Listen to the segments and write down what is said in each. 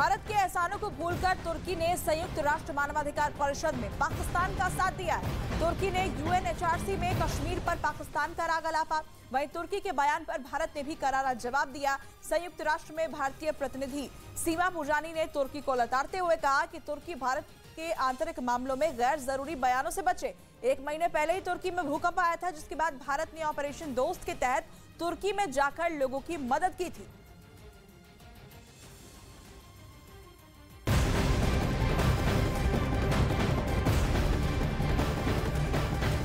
भारत के एहसानों को भूलकर तुर्की ने संयुक्त राष्ट्र मानवाधिकार परिषद में पाकिस्तान का साथ दिया है। तुर्की ने यूएनएचआरसी में कश्मीर पर पाकिस्तान का राग अलापा। वहीं तुर्की के बयान पर भारत ने भी करारा जवाब दिया। संयुक्त राष्ट्र में भारतीय प्रतिनिधि सीमा पूजानी ने तुर्की को लताड़ते हुए कहा कि तुर्की भारत के आंतरिक मामलों में गैर जरूरी बयानों से बचे। 1 महीने पहले ही तुर्की में भूकंप आया था, जिसके बाद भारत ने ऑपरेशन दोस्त के तहत तुर्की में जाकर लोगों की मदद की थी।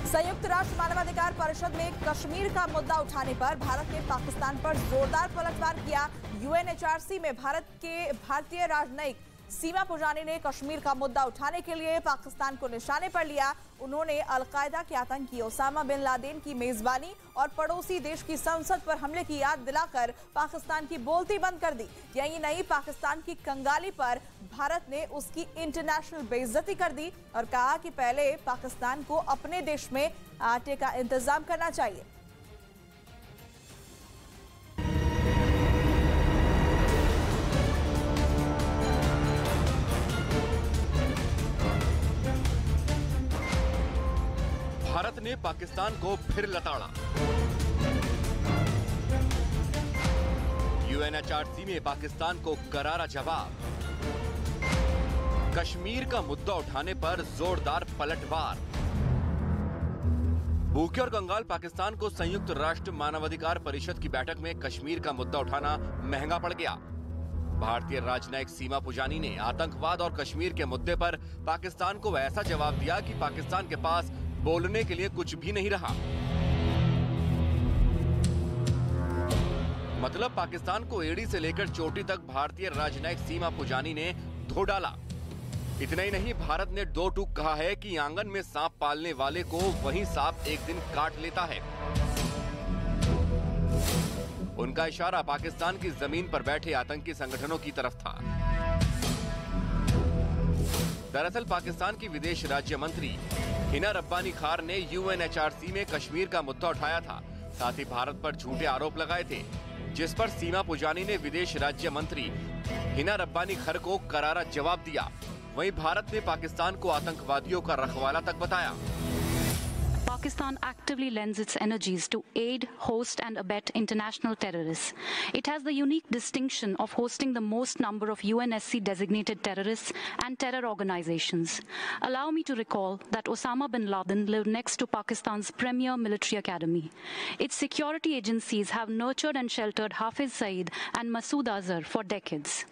संयुक्त राष्ट्र मानवाधिकार परिषद में कश्मीर का मुद्दा उठाने पर भारत ने पाकिस्तान पर जोरदार पलटवार किया। यूएनएचआरसी में भारतीय राजनयिक सीमा पूजानी ने कश्मीर का मुद्दा उठाने के लिए पाकिस्तान को निशाने पर लिया। उन्होंने अलकायदा के आतंकी ओसामा बिन लादेन की मेजबानी और पड़ोसी देश की संसद पर हमले की याद दिलाकर पाकिस्तान की बोलती बंद कर दी। यही नहीं, पाकिस्तान की कंगाली पर भारत ने उसकी इंटरनेशनल बेइज्जती कर दी और कहा कि पहले पाकिस्तान को अपने देश में आटे का इंतजाम करना चाहिए। भारत ने पाकिस्तान को फिर लताड़ा। यूएनएचआरसी में पाकिस्तान को करारा जवाब। कश्मीर का मुद्दा उठाने पर जोरदार पलटवार। भूखे और कंगाल पाकिस्तान को संयुक्त राष्ट्र मानवाधिकार परिषद की बैठक में कश्मीर का मुद्दा उठाना महंगा पड़ गया। भारतीय राजनयिक सीमा पूजानी ने आतंकवाद और कश्मीर के मुद्दे पर पाकिस्तान को ऐसा जवाब दिया कि पाकिस्तान के पास बोलने के लिए कुछ भी नहीं रहा। मतलब पाकिस्तान को एड़ी से लेकर चोटी तक भारतीय राजनयिक सीमा पूजानी ने धो डाला। इतना ही नहीं, भारत ने दो टूक कहा है कि आंगन में सांप पालने वाले को वही सांप एक दिन काट लेता है। उनका इशारा पाकिस्तान की जमीन पर बैठे आतंकी संगठनों की तरफ था। दरअसल पाकिस्तान की विदेश राज्य मंत्री हिना रब्बानी खार ने यूएनएचआरसी में कश्मीर का मुद्दा उठाया था। साथ ही भारत पर झूठे आरोप लगाए थे, जिस पर सीमा पूजानी ने विदेश राज्य मंत्री हिना रब्बानी खार को करारा जवाब दिया। वहीं भारत ने पाकिस्तान को आतंकवादियों का रखवाला तक बताया। Pakistan actively lends its energies to aid, host and abet international terrorists. It has the unique distinction of hosting the most number of UNSC designated terrorists and terror organizations. Allow me to recall that Osama bin Laden lived next to Pakistan's premier military academy. Its security agencies have nurtured and sheltered Hafiz Saeed and Masood Azhar for decades.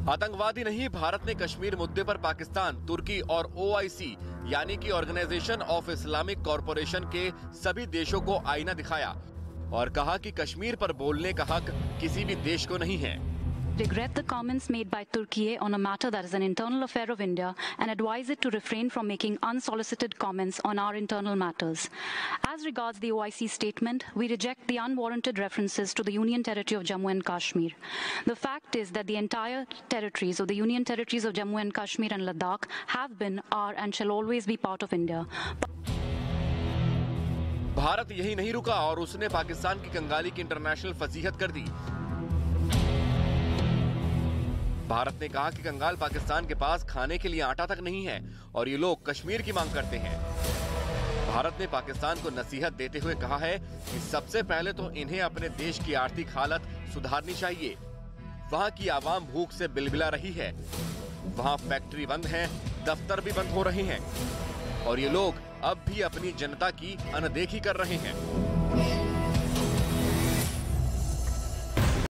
आतंकवादी नहीं, भारत ने कश्मीर मुद्दे पर पाकिस्तान, तुर्की और OIC यानी कि organisation of Islamic corporation के सभी देशों को आईना दिखाया और कहा कि कश्मीर पर बोलने का हक किसी भी देश को नहीं है। Regret the comments made by Turkey on a matter that is an internal affair of India and advise it to refrain from making unsolicited comments on our internal matters. As regards the OIC statement, we reject the unwarranted references to the Union Territory of Jammu and Kashmir. The fact is that the entire territories of the Union Territories of Jammu and Kashmir and Ladakh have been, are and shall always be part of India. Bharat यही नहीं रुका और उसने पाकिस्तान की कंगाली की international फजीहत कर दी। भारत ने कहा कि कंगाल पाकिस्तान के पास खाने के लिए आटा तक नहीं है और ये लोग कश्मीर की मांग करते हैं। भारत ने पाकिस्तान को नसीहत देते हुए कहा है कि सबसे पहले तो इन्हें अपने देश की आर्थिक हालत सुधारनी चाहिए। वहाँ की आवाम भूख से बिलबिला रही है, वहाँ फैक्ट्री बंद हैं, दफ्तर भी बंद हो रहे हैं और ये लोग अब भी अपनी जनता की अनदेखी कर रहे हैं।